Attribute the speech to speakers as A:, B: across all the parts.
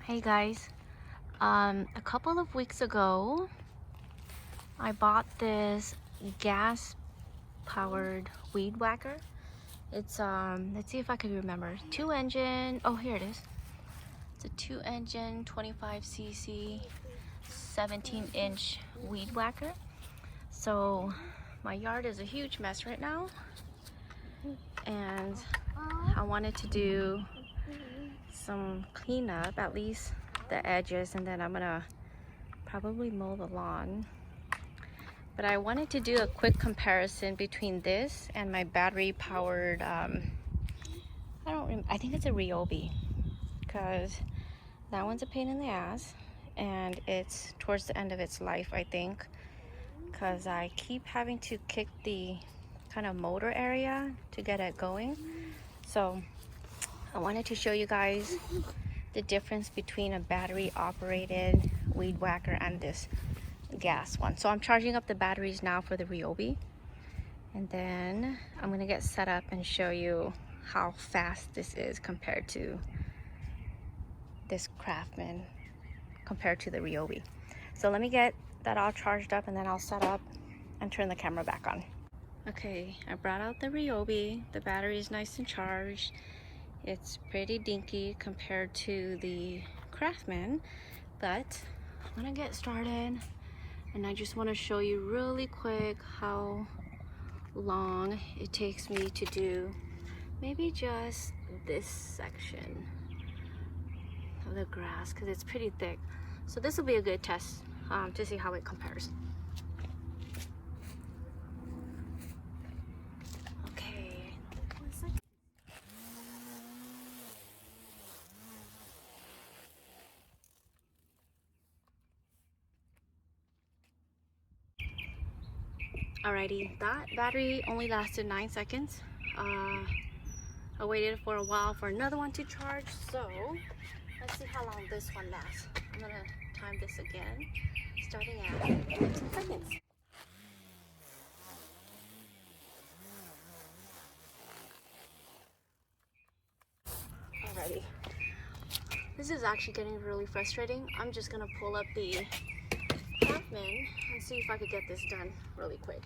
A: Hey guys, a couple of weeks ago I bought this gas powered weed whacker. It's let's see if I can remember. Two engine, oh here it is. It's a 2 engine 25cc 17-inch weed whacker. So my yard is a huge mess right now and I wanted to do some cleanup, at least the edges, and then I'm gonna probably mow the lawn. But I wanted to do a quick comparison between this and my battery powered I think it's a Ryobi, because that one's a pain in the ass and it's towards the end of its life, I think, because I keep having to kick the kind of motor area to get it going. So I wanted to show you guys the difference between a battery operated weed whacker and this gas one. So I'm charging up the batteries now for the Ryobi, and then I'm gonna get set up and show you how fast this is compared to this Craftman compared to the Ryobi. So let me get that all charged up and then I'll set up and turn the camera back on. Okay, I brought out the Ryobi. The battery is nice and charged. It's pretty dinky compared to the Craftman, but I'm gonna get started. And I just want to show you really quick how long it takes me to do maybe just this section of the grass, because it's pretty thick. So this will be a good test to see how it compares. Okay, 1 second. Alrighty, that battery only lasted 9 seconds. I waited for a while for another one to charge, so let's see how long this one lasts. I'm gonna time this again, starting at 10 seconds. Alrighty. This is actually getting really frustrating. I'm just gonna pull up the Craftman and see if I could get this done really quick.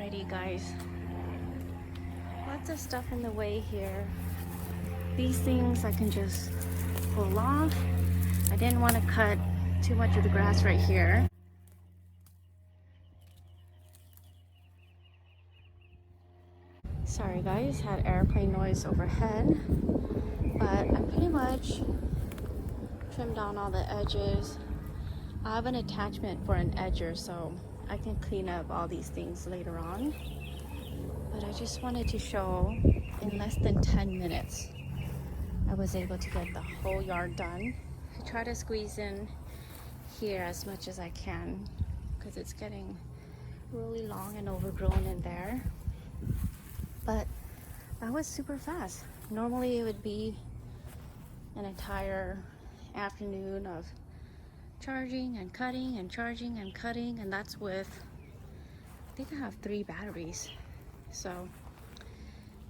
A: Alrighty guys, lots of stuff in the way here. These things I can just pull off. I didn't want to cut too much of the grass right here. Sorry guys, had airplane noise overhead, but I pretty much trimmed down all the edges. I have an attachment for an edger, so I can clean up all these things later on. But I just wanted to show in less than 10 minutes I was able to get the whole yard done. I try to squeeze in here as much as I can because it's getting really long and overgrown in there. But that was super fast. Normally it would be an entire afternoon of charging and cutting and charging and cutting, and that's with, I think I have 3 batteries. So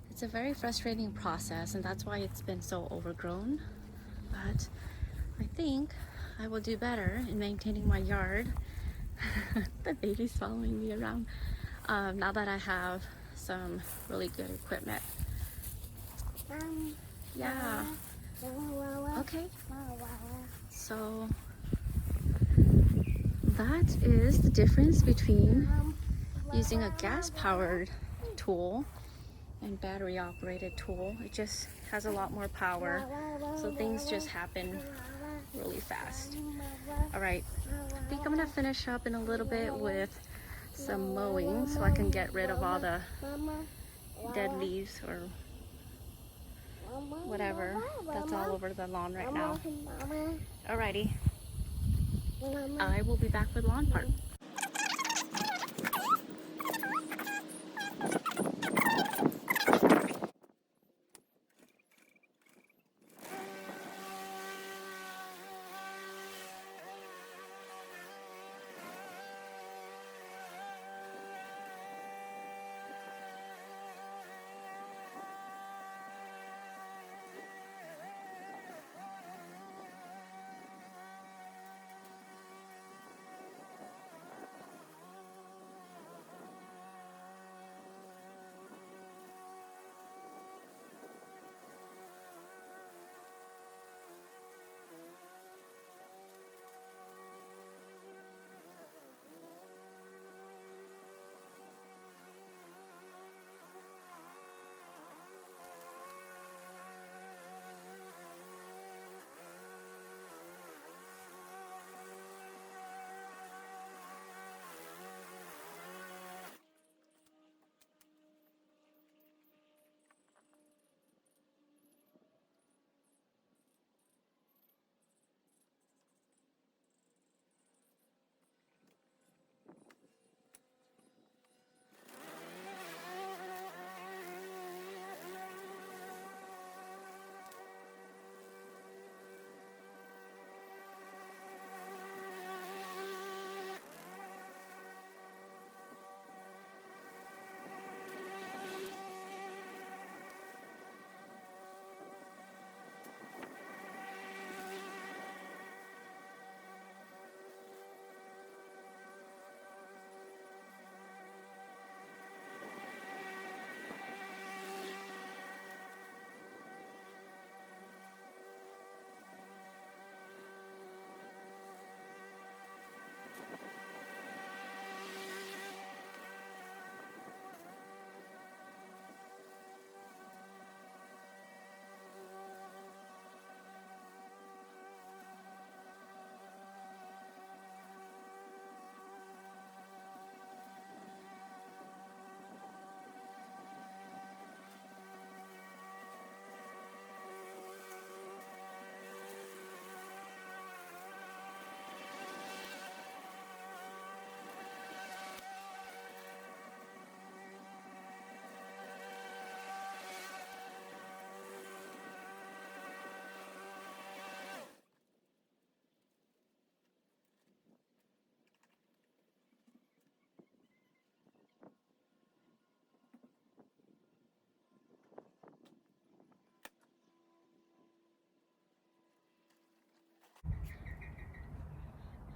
A: it's a very frustrating process, and that's why it's been so overgrown. But I think I will do better in maintaining my yard. The baby's following me around now that I have some really good equipment. Yeah. Okay. So that is the difference between using a gas-powered tool and battery-operated tool. It just has a lot more power, so things just happen really fast. All right, I think I'm gonna finish up in a little bit with some mowing so I can get rid of all the dead leaves or whatever that's all over the lawn right now. Alrighty, I will be back with lawn part.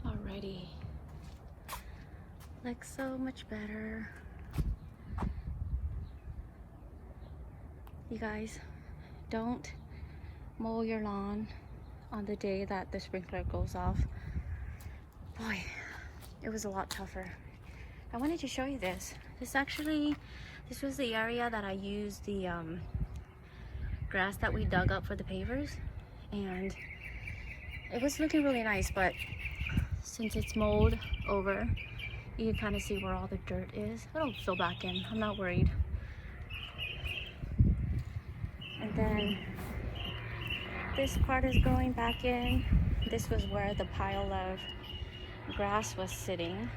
A: Alrighty, looks so much better. You guys, don't mow your lawn on the day that the sprinkler goes off. Boy, it was a lot tougher. I wanted to show you this. This was the area that I used the grass that we dug up for the pavers, and it was looking really nice, but since it's mowed over, you can kind of see where all the dirt is. It'll fill back in, I'm not worried. And then this part is going back in. This was where the pile of grass was sitting.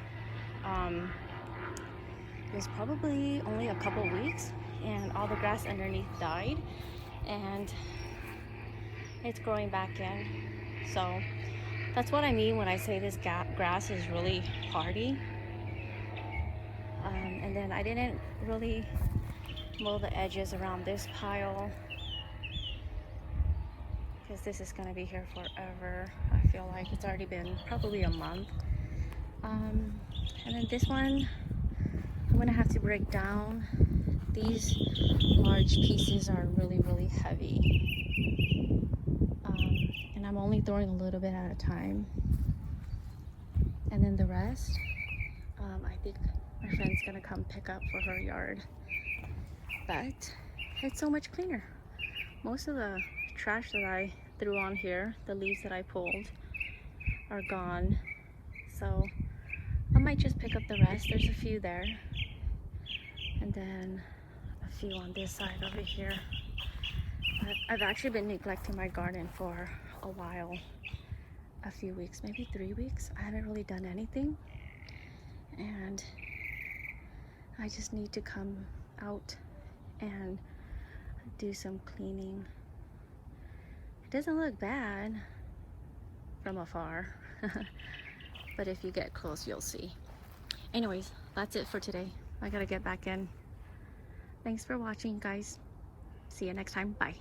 A: It was probably only a couple weeks, and all the grass underneath died, and it's growing back in. So that's what I mean when I say this grass is really hardy. And then I didn't really mow the edges around this pile because this is going to be here forever. I feel like it's already been probably a month. And then this one I'm going to have to break down. These large pieces are really, really heavy. And I'm only throwing a little bit at a time. And then the rest, I think my friend's gonna come pick up for her yard. But it's so much cleaner. Most of the trash that I threw on here, the leaves that I pulled, are gone. So I might just pick up the rest. There's a few there. And then a few on this side over here. But I've actually been neglecting my garden for a while. A few weeks, maybe 3 weeks. I haven't really done anything. And I just need to come out and do some cleaning. It doesn't look bad from afar. But if you get close, you'll see. Anyways, that's it for today. I gotta get back in. Thanks for watching, guys. See you next time. Bye.